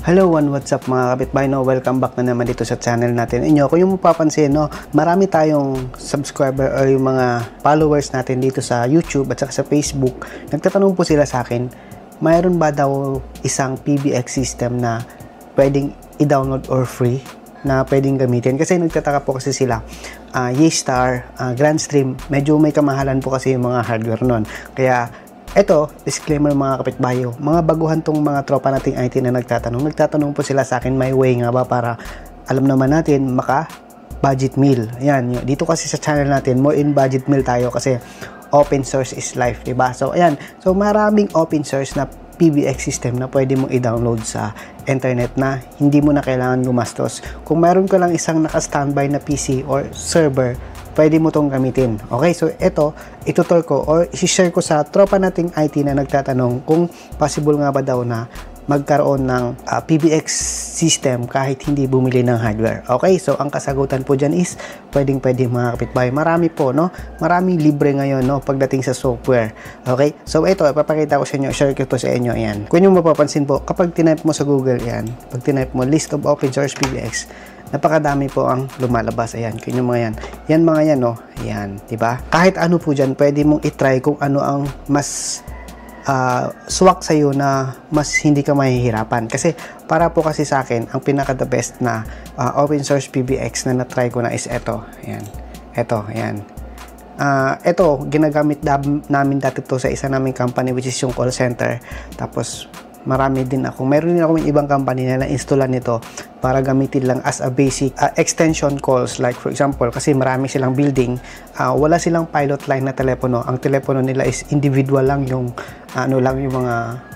Hello and what's up mga kapitbahay, no? Welcome back na naman dito sa channel natin. Inyo, kung yung mapapansin, no, marami tayong subscriber or yung mga followers natin dito sa YouTube at saka sa Facebook. Nagtatanong po sila sa akin, mayroon ba daw isang PBX system na pwedeng i-download or free na pwedeng gamitin? Kasi nagtataka po kasi sila, Yeastar, Grandstream, medyo may kamahalan po kasi yung mga hardware nun. Kaya eto, disclaimer mga kapitbayo, mga baguhan tong mga tropa nating IT na nagtatanong po sila sa akin, may way nga ba para alam naman natin maka budget meal. Ayan, dito kasi sa channel natin, more in budget meal tayo kasi open source is life, diba? So ayan, so maraming open source na PBX system na pwede mong i-download sa internet na hindi mo na kailangan gumastos. Kung meron ka lang isang naka-standby na PC or server, pwede mo tong gamitin. Okay, so ito, itutur ko or i-share ko sa tropa nating IT na nagtatanong kung possible nga ba daw na magkaroon ng PBX system kahit hindi bumili ng hardware. Okay, so ang kasagutan po dyan is pwedeng mga kapitbahay. Marami po, no? Maraming libre ngayon, no? Pagdating sa software. Okay, so ito, ipapakita ko sa inyo, share ko to sa inyo, yan. Kung yung mapapansin po, kapag tinype mo sa Google, yan, pag tinype mo list of open source PBX, napakadami po ang lumalabas. Ayan, kung yung mga yan. Yan mga yan, no? Ayan, diba? Kahit ano po dyan, pwede mong itry kung ano ang mas swak sa'yo na mas hindi ka mahihirapan. Kasi para po kasi sa akin, ang pinaka the best na open source PBX na na-try ko na is ito. Ayan. Ito, ayan. Ito, ginagamit namin dati to sa isa naming company which is yung call center. Tapos, marami din ako. Meron din ako yung ibang company na na-installan nito para gamitin lang as a basic extension calls. Like for example, kasi marami silang building, wala silang pilot line na telepono. Ang telepono nila is individual lang yung yung mga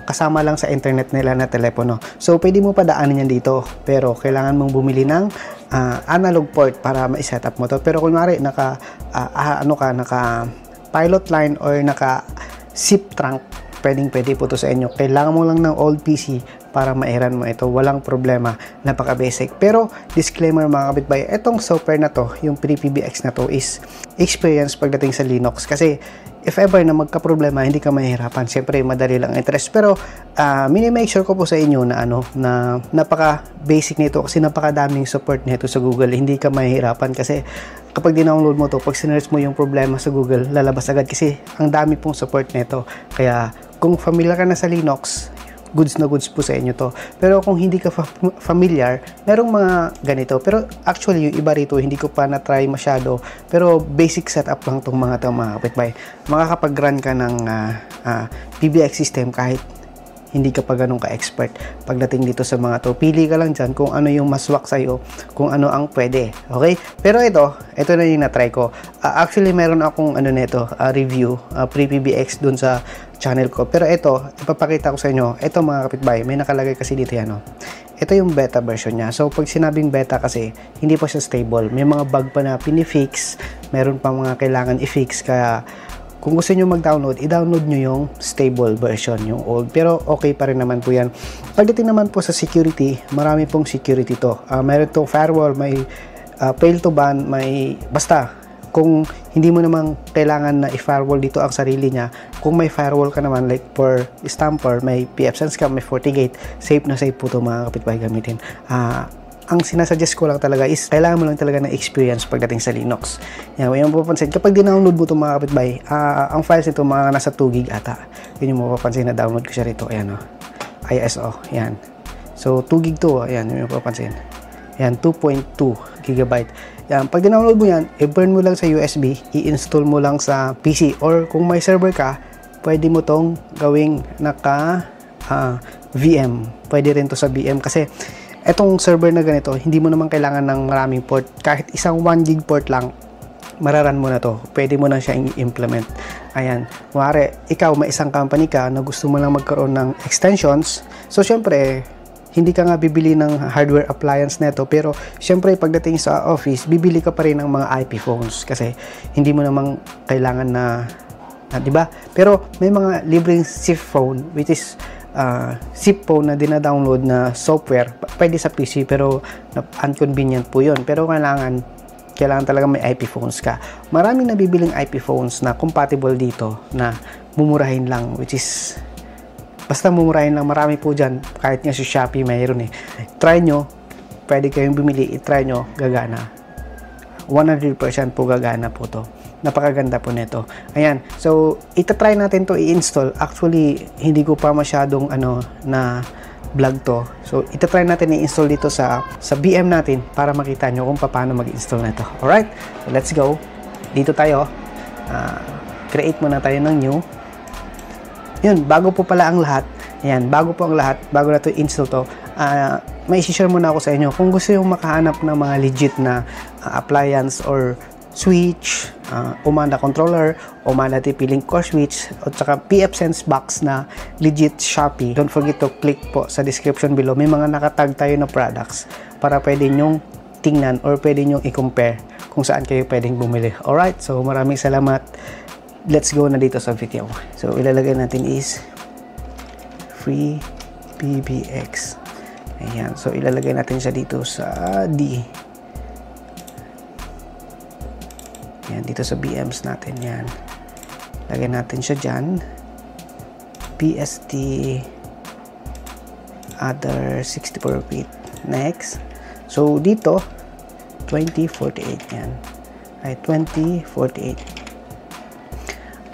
kasama lang sa internet nila na telepono. So, pwede mo pa daanan yan dito. Pero, kailangan mong bumili ng analog port para ma-set up mo to. Pero, kunwari, naka pilot line or naka SIP trunk, pwede po to sa inyo. Kailangan mo lang ng old PC para mairan mo ito. Walang problema. Napaka-basic. Pero, disclaimer mga kapitbahay, itong software na to, yung pre-PBX na to is experience pagdating sa Linux. Kasi, if ever na magka-problema, hindi ka mahihirapan. Siyempre, madali lang interest. Pero, mini-make sure ko po sa inyo na na napaka-basic nito kasi napakadaming support nito sa Google. Hindi ka mahihirapan kasi kapag dinownload mo to, pag sinearch mo yung problema sa Google, lalabas agad kasi ang dami pong support nito. Kaya, kung familiar ka na sa Linux, goods na goods po sa inyo to. Pero kung hindi ka familiar, merong mga ganito. Pero actually, yung iba rito, hindi ko pa na-try masyado. Pero basic setup lang itong mga kapitbahay. Makakapag-run ka ng PBX system kahit hindi ka pa ganun ka-expert pagdating dito sa mga to. Pili ka lang dyan kung ano yung maswak sa'yo, kung ano ang pwede. Okay? Pero ito na yung na-try ko. Actually, meron akong review, pre-PBX dun sa channel ko. Pero ito, ipapakita ko sa inyo. Ito mga kapitbahay, may nakalagay kasi dito yan. Ito yung beta version niya. So, pag sinabing beta kasi, hindi pa siya stable. May mga bug pa na pinifix. Meron pa mga kailangan i-fix. Kaya, kung gusto nyo mag-download, i-download nyo yung stable version, yung old. Pero okay pa rin naman po yan. Pagdating naman po sa security, marami pong security to. Meron tong firewall, may fail to ban, may basta. Kung hindi mo naman kailangan na i-firewall dito ang sarili niya, kung may firewall ka naman, like for Stamper, may pfSense ka, may FortiGate, safe na safe po ito mga kapitbahay gamitin. Ang sinasuggest ko lang talaga is kailangan mo lang talaga ng experience pagdating sa Linux. Yan, yung mapapansin, kapag dinownload mo ito mga kapitbahay, ang files nito mga nasa 2 gig ata. Yun yung mapapansin na download ko siya rito. Ayan ISO, yan. So 2 gig to, ayan yung mapapansin. Yan, 2.2 gigabyte. Yan, pag dinownload mo yan, i-burn mo lang sa USB, i-install mo lang sa PC, or kung may server ka, pwede mo tong gawing naka VM. Pwede rin to sa VM kasi etong server na ganito, hindi mo naman kailangan ng maraming port. Kahit isang 1 gig port lang, mararan mo na to. Pwede mo na siya i-implement. Ayan. Kuwari, ikaw, may isang company ka na gusto mo lang magkaroon ng extensions. So, syempre, hindi ka nga bibili ng hardware appliance neto. Pero, syempre, pagdating sa office, bibili ka pa rin ng mga IP phones. Kasi, hindi mo namang kailangan na diba? Pero, may mga libreng SIP phone, which is SIP phone na dina-download na software, pwede sa PC pero inconvenient po yun. Pero kailangan talaga may IP phones ka. Maraming nabibiling IP phones na compatible dito na mumurahin lang, which is Basta mumurahin lang, marami po dyan. Kahit nga sa Shopee mayroon eh. Try nyo, pwede kayong bumili, i-try nyo, gagana. 100% po gagana po to. Napakaganda po nito. Ayan, so itatry natin to i-install. Actually, hindi ko pa masyadong na vlog to. So itatry natin i-install dito sa BM natin para makita nyo kung paano mag-install nito. Alright, so let's go. Dito tayo. Create muna tayo ng new. Yun, bago po pala ang lahat. Ayan, bago po ang lahat, bago na to install to, may share muna ako sa inyo. Kung gusto yung makahanap ng mga legit na appliance or switch, Umanda controller, Umanda TP-Link core switch, at saka pfSense box na legit Shopee, don't forget to click po sa description below. May mga nakatag tayo na products para pwede nyong tingnan or pwede nyong i-compare kung saan kayo pwedeng bumili. Alright, so maraming salamat. Let's go na dito sa video. So ilalagay natin is free PBX. Ayan, so ilalagay natin siya dito sa D. Ayan, dito sa BMs natin yan. Lagay natin siya dyan. PST other 64-bit. Next. So dito 2048 yan. Ay 2048.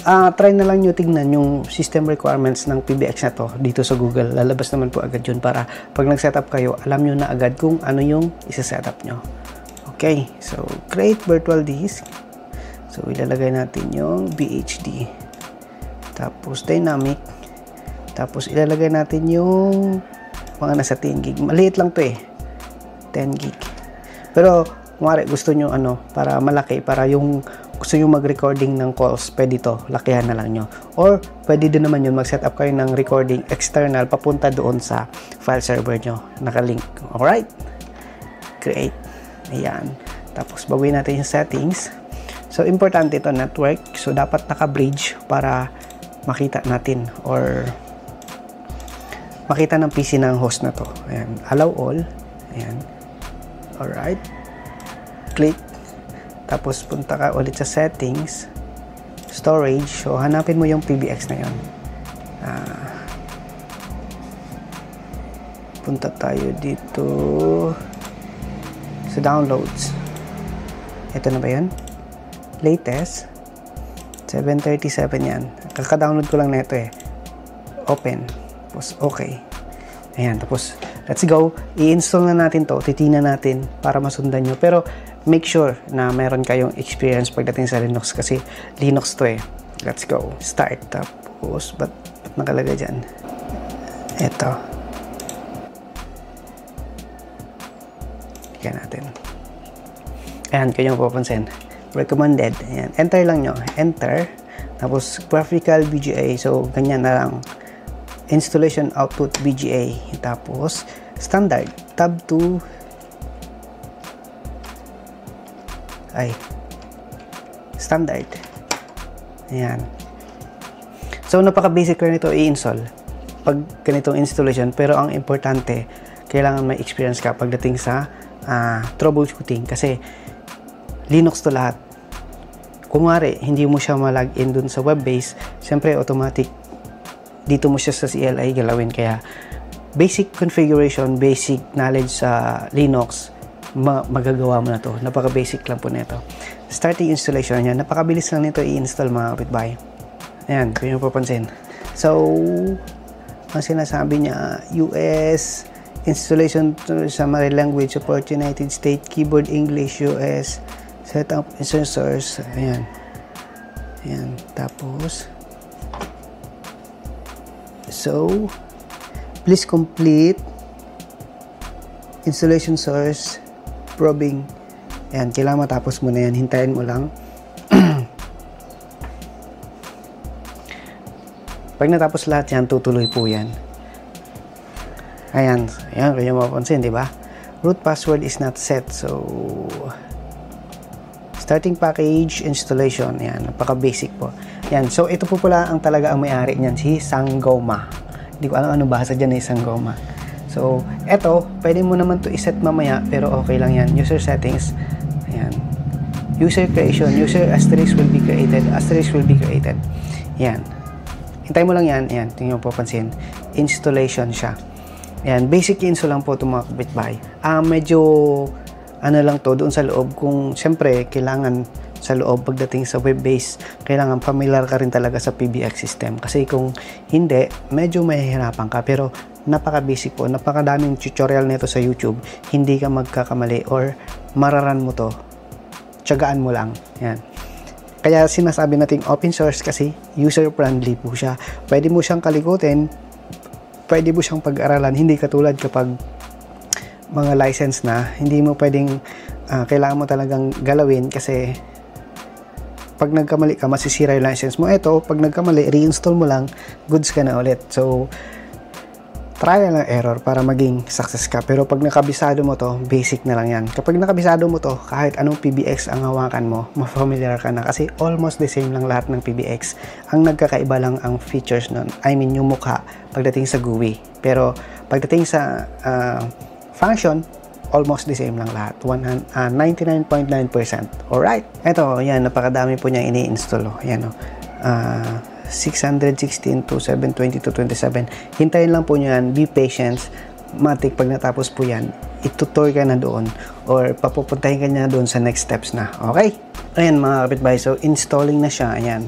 Try na lang nyo tignan yung system requirements ng PBX na to dito sa Google. Lalabas naman po agad yun para pag nag-setup kayo, alam nyo na agad kung ano yung isa-setup nyo. Okay, so create virtual disk. So ilalagay natin yung BHD. Tapos dynamic. Tapos ilalagay natin yung mga nasa 10 gig. Maliit lang to eh. 10 gig. Pero kung gusto nyo para malaki, para yung gusto nyo mag-recording ng calls, pwede to, lakihan na lang nyo. Or, pwede din naman yun, mag-setup kayo ng recording external, papunta doon sa file server nyo, nakalink. Alright? Create. Ayan. Tapos, baguhin natin yung settings. So, importante ito, network. So, dapat naka-bridge para makita natin or makita ng PC ng host na to. Ayan. Allow all. Ayan. Alright. Click. Tapos punta ka ulit sa settings, storage. So hanapin mo yung PBX na yun. Punta tayo dito sa downloads. Ito na ba yun? Latest 737 yan. Kaka-download ko lang na ito eh. Open. Tapos okay. Ayan, tapos let's go. I-install na natin to. Titingnan natin para masundan nyo. Pero make sure na meron kayong experience pagdating sa Linux kasi Linux to eh. Let's go. Start. Tapos, ba't nakalagay dyan? Ito. Tignan natin. Ayan, kayo mapapansin. Recommended. Ayan. Enter lang nyo. Enter. Tapos, graphical BGA. So, ganyan na lang. Installation output BGA. Tapos, standard. Tab 2. Standard. Ayan. So, napaka-basic lang nito i-install pag ganitong installation. Pero ang importante, kailangan may experience ka pagdating sa troubleshooting. Kasi, Linux to lahat. Kung hindi mo siya ma-login dun sa web base, siyempre, automatic, dito mo siya sa CLI galawin. Kaya, basic configuration, basic knowledge sa Linux, magagawa mo na to. Napaka-basic lang po nito. Starting installation niya, napakabilis lang nito i-install mga kapitbahay. Ayan, kung yung papansin. So, ang sinasabi niya, US, installation to summary language, support United States, keyboard English, US, setup sensors. Ayan. Ayan. Tapos, so, please complete installation source probing. Ayan, kailangan matapos mo na yan. Hintayin mo lang. Pag natapos lahat yan, tutuloy po yan. Ayan. Ayan, kaya mapapansin, di ba? Root password is not set. So, starting package, installation. Ayan, napaka-basic po. Ayan, so ito po pala ang talaga ang may-ari niyan, si Sangoma. Hindi ko alam ano bahasa dyan, Sangoma. So, eto, pwede mo naman to iset mamaya, pero okay lang yan. User settings, ayan. User creation, user asterisk will be created, asterisk will be created. Yan. Hintay mo lang yan, ayan, tingnan mo papansin. installation siya. Ayan, basic install lang po itong mga kapitbahay. Medyo ano lang to doon sa loob, kung siyempre kailangan sa loob pagdating sa web-based, kailangan familiar ka rin talaga sa PBX system. Kasi kung hindi, medyo mahihirapan ka. Pero napaka-basic po, napakadaming tutorial nito sa YouTube. Hindi ka magkakamali or mararan mo to. Tiyagaan mo lang. Yan. Kaya sinasabi nating open source kasi user-friendly po siya. Pwede mo siyang kalikutin, pwede mo siyang pag-aralan. Hindi katulad kapag mga license na, hindi mo pwedeng, kailangan mo talagang galawin kasi pag nagkamali ka, masisira yung license mo. Ito, pag nagkamali, reinstall mo lang, goods ka na ulit. So, trial and error para maging success ka. Pero pag nakabisado mo to, basic na lang yan. Kapag nakabisado mo to, kahit anong PBX ang hawakan mo, ma-familiar ka na. Kasi almost the same lang lahat ng PBX. Ang nagkakaiba lang ang features nun. I mean, yung mukha pagdating sa GUI. Pero pagdating sa function, almost the same lang lahat. 99.9%. Alright. Ito, yan, napakadami po niyang ini-install. Ayan, 616 to 720 to 27. Hintayin lang po nyo yan. Be patient. Matik, pag natapos po yan, itutor ka na doon or papupuntahin ka na doon sa next steps na. Okay? Ayan mga kapitbahay. So, installing na siya. Ayan.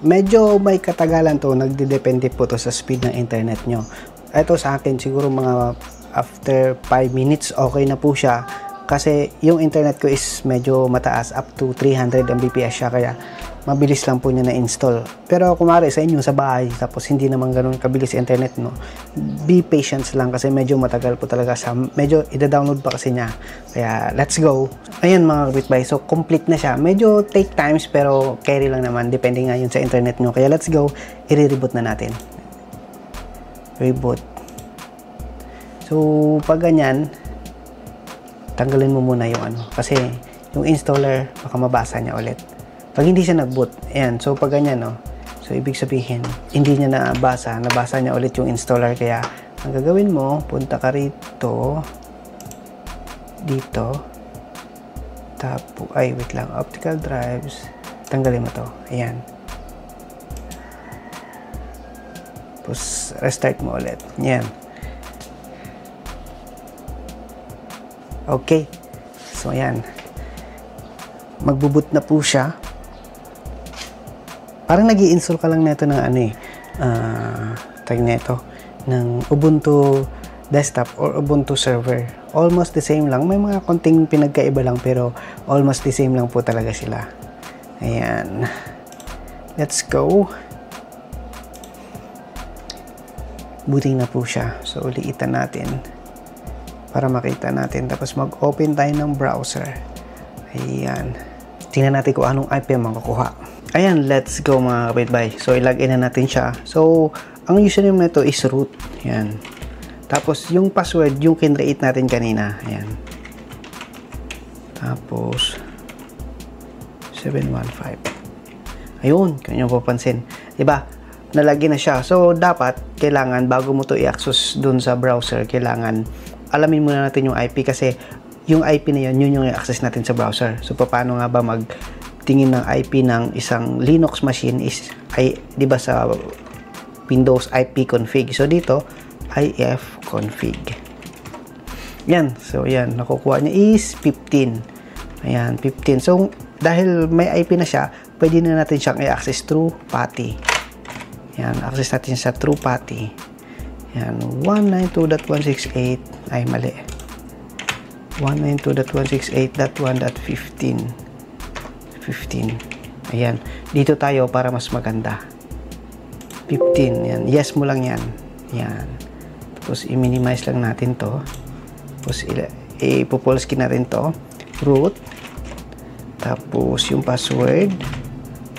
Medyo may katagalan to. Nagdidepende po to sa speed ng internet nyo. Ito sa akin, siguro mga after 5 minutes, okay na po siya. Kasi yung internet ko is medyo mataas. Up to 300 Mbps siya. Kaya mabilis lang po niya na-install. Pero kumari sa inyo sa bahay, tapos hindi naman ganun kabilis internet, no? Be patient lang kasi medyo matagal po talaga siya. Medyo ida-download pa kasi niya. Kaya let's go. Ayan mga kapitbahay. So complete na siya. Medyo take times pero carry lang naman. Depende nga yun sa internet nyo. Kaya let's go. I-reboot na natin. Reboot. So pag ganyan, tanggalin mo muna yung ano. Kasi yung installer, baka mabasa niya ulit. Pag hindi siya nag-boot, ayan, so pag ganyan, no, so ibig sabihin, hindi niya nabasa niya ulit yung installer. Kaya, ang gagawin mo, punta ka rito, dito, tapos, ay, wait lang, optical drives, tanggalin mo to, ayan. Tapos, restart mo ulit, ayan. Okay, so ayan, magbuboot na po siya. Parang nag-i-install ka lang nito ng ano tag nito ng Ubuntu desktop or Ubuntu server. Almost the same lang. May mga konting pinagkaiba lang pero almost the same lang po talaga sila. Ayan. Let's go. Booting na po siya. So, uliitan natin para makita natin. Tapos mag-open tayo ng browser. Ayan. Tingnan natin kung anong IP ang makukuha. Ayan, let's go mga kapitbahay. So, i-login na natin siya. So, ang username nito is root. Ayan. Tapos, yung password, yung kinreate natin kanina. Ayan. Tapos, 715. Ayun, kanya papansin. Diba? Nalagyan na siya. So, dapat, kailangan, bago mo to i-access dun sa browser, kailangan, alamin muna natin yung IP kasi yung IP na yun yung i-access natin sa browser. So, paano nga ba tingin ng IP ng isang Linux machine is, di ba sa Windows IP config. So, dito, if config. Yan. So, yan. Nakukuha niya is 15. Ayan, 15. So, dahil may IP na siya, pwede na natin siyang i-access through PATI. Yan. Access natin sa through PATI. Yan. 192.168. Ay, mali. 192.168.1.15. 15. Ayan. Dito tayo para mas maganda. 15. Yan. Yes mo lang yan. Yan. Tapos, i-minimize lang natin to. Tapos, i-pupulse natin to. Root. Tapos, yung password.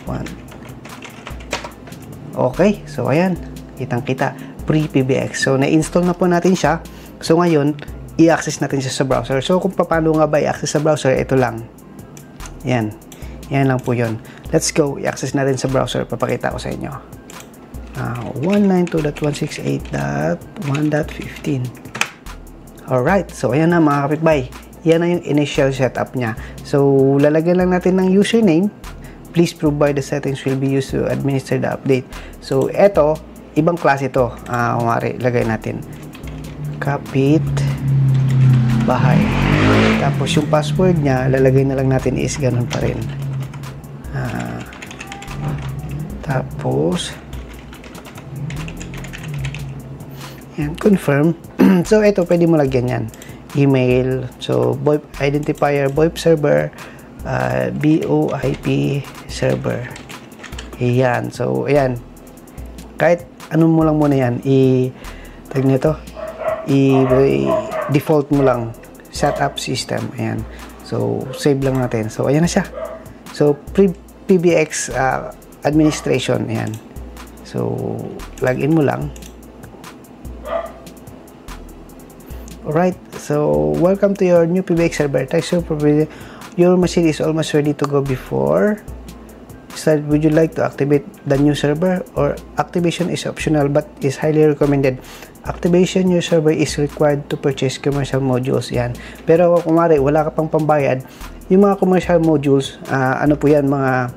1. Okay. So, ayan. Kitang-kita. Pre-PBX. So, na-install na po natin siya. So, ngayon, i-access natin siya sa browser. So, kung paano nga ba i-access sa browser, ito lang. Yan. Yan lang po yun. Let's go. I-access natin sa browser. Papakita ko sa inyo. 192.168.1.15. Alright. So, ayan na mga kapitbahay. Yan na yung initial setup niya. So, lalagyan lang natin ng username. Please provide the settings will be used to administer the update. So, eto, ibang klase to. Kumari, lagay natin kapit bahay. Tapos yung password niya, lalagay na lang natin is ganun pa rin. Tapos yan, confirm. So ito, pwede mo lagyan yan. Email, so VoIP identifier, VoIP server, VoIP server. Ayan, so ayan. Kahit ano mo lang muna yan, tag nito, default mo lang, setup system. Ayan, so save lang natin. So ayan na siya. So PBX administration. Ayan, so login mo lang. Alright, so welcome to your new PBX server. Your machine is almost ready to go. Before start, would you like to activate the new server? Or activation is optional but is highly recommended. Activation your server is required to purchase commercial modules. Yan. Pero kung kumari wala ka pang pambayad, yung mga commercial modules, ano po yan, mga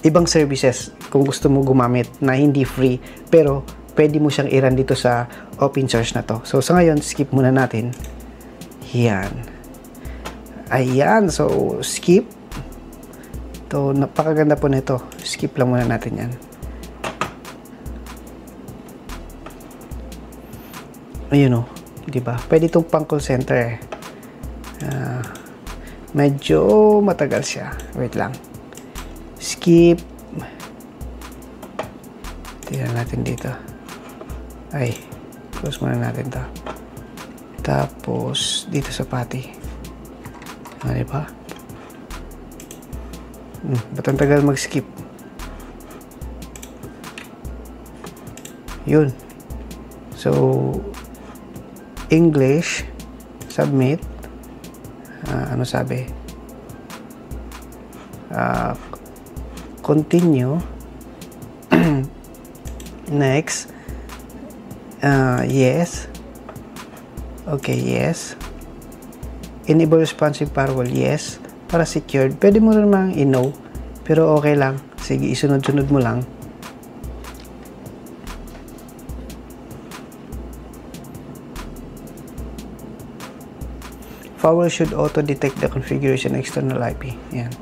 ibang services kung gusto mo gumamit na hindi free, pero pwede mo siyang i-run dito sa open source na to. So sa ngayon, skip muna natin. Yan. Ayan, so skip. To, napakaganda po nito. Skip lang muna natin yan. Ayun o, diba? Pwede itong pang call center eh. Medyo matagal siya. Wait lang. Skip. Tingnan natin dito. Ay, close muna natin to. Tapos dito sa pati. Diba? Ba't ang tagal mag-skip? Yun. So English, submit. Ano sabi? Continue. Next. Yes. Okay, yes. Enable responsive firewall, yes. Para secured. Pwede mo namang i-no, pero okay lang. Sige, isunod-sunod mo lang. Firewall should auto-detect the configuration external IP. Yan.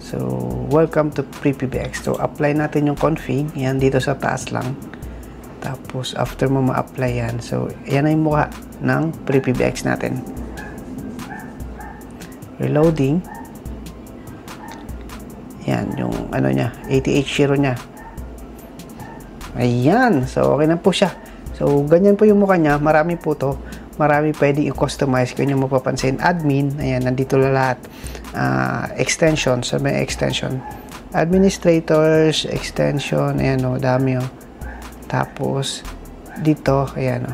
So, welcome to PBX. So, apply natin yung config. Yan, dito sa taas lang. Tapos, after mo ma-apply yan, so, yan ay mukha ng PBX natin. Reloading. Yan, yung ano niya, ATH0 niya. Ayan. So, okay na po siya. So, ganyan po yung mukha niya. Marami po to. Marami pwedeng i-customize. Kung nyo mapapansin, admin. Ayan, nandito lahat. Extension. So, may extension. Administrators, extension. Ayan o, dami o. Tapos, dito, ayan o.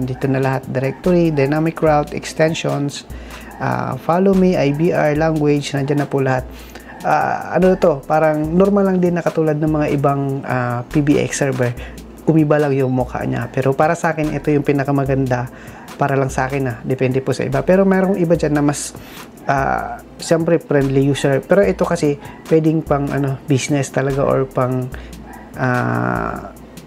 Nandito na lahat. Directory, dynamic route, extensions, follow me, IBR, language, nandyan na po lahat. Ano to, parang normal lang din na katulad ng mga ibang PBX server. Umiba lang yung mukha niya. Pero para sa akin, ito yung pinakamaganda. Para lang sa akin na. Depende po sa iba. Pero mayroong iba dyan na mas siyempre friendly user. Pero ito kasi pwedeng pang business talaga or pang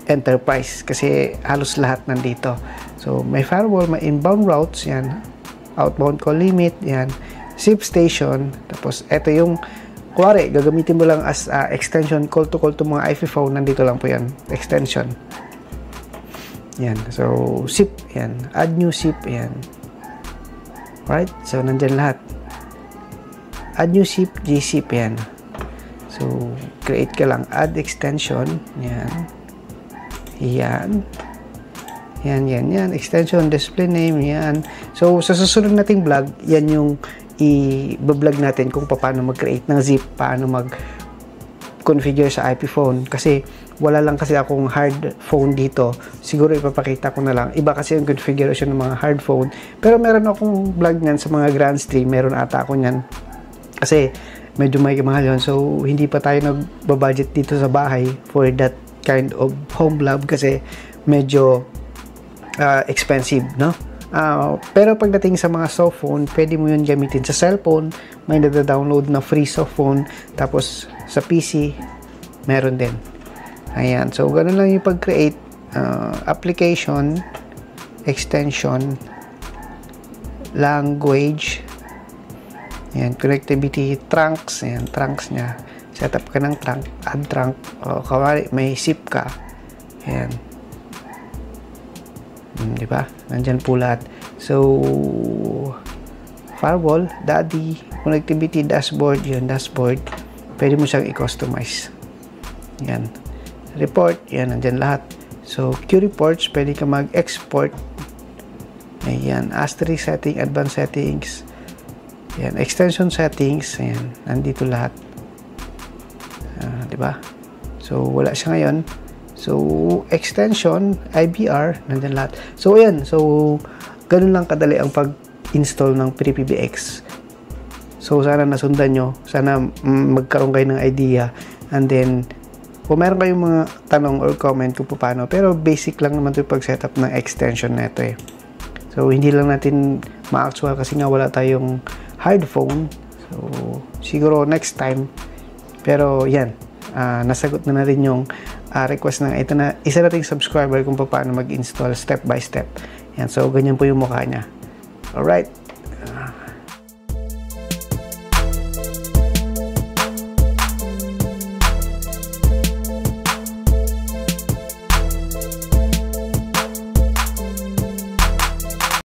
enterprise. Kasi halos lahat nandito. So may firewall, may inbound routes. Yan. Outbound call limit. Yan. SIP station. Tapos ito yung kuwari, gagamitin mo lang as extension, call to mga IP phone, nandito lang po yan, extension. Yan, so, SIP, yan, add new SIP, yan. Right, so, nandyan lahat. Add new SIP, GSIP, yan. So, create ka lang, add extension, yan. Yan. Yan, extension, display name, yan. So, sa susunod nating vlog, yan yung i-vlog natin kung paano mag-create ng zip, paano mag-configure sa IP phone. Kasi wala lang kasi akong hard phone dito. Siguro ipapakita ko na lang. Iba kasi yung configuration ng mga hard phone. Pero meron akong vlog niyan sa mga grand stream. Meron ata ako niyan. Kasi medyo may mahal yun. So hindi pa tayo nagbabudget dito sa bahay for that kind of home vlog kasi medyo expensive, no? Pero pagdating sa mga soft phone, pwede mo yun gamitin sa cellphone. May nada-download na free soft phone. Tapos sa PC, meron din. Ayan. So, ganun lang yung pag-create. Application, extension, language, ayan, connectivity, trunks, ayan, trunks niya. Setup ka ng trunk, add trunk, o kawari, may zip ka. Ayan. Di ba? Nandyan po lahat. So, firewall, DADI, connectivity, dashboard, yun, dashboard. Pwede mo siyang i-customize. Yan. Report, yan, nandyan lahat. So, queue reports, pwede ka mag-export. Ayan, asterisk setting, advanced settings. Ayan, extension settings. Ayan, nandito lahat. Diba? So, wala siya ngayon. So, extension, IBR, nandyan lahat. So, ayan. So, ganun lang kadali ang pag-install ng PriPBX. So, sana nasundan nyo. Sana magkaroon kayo ng idea. And then, kung meron kayong mga tanong or comment kung paano. Pero, basic lang naman ito yung pag-setup ng extension na ito eh. So, hindi lang natin ma-actual kasi nga wala tayong hard phone. So, siguro next time. Pero, yan. Nasagot na natin yung request na ito na isa nating subscriber kung paano mag-install step by step. Yan. So, ganyan po yung mukha niya. Alright.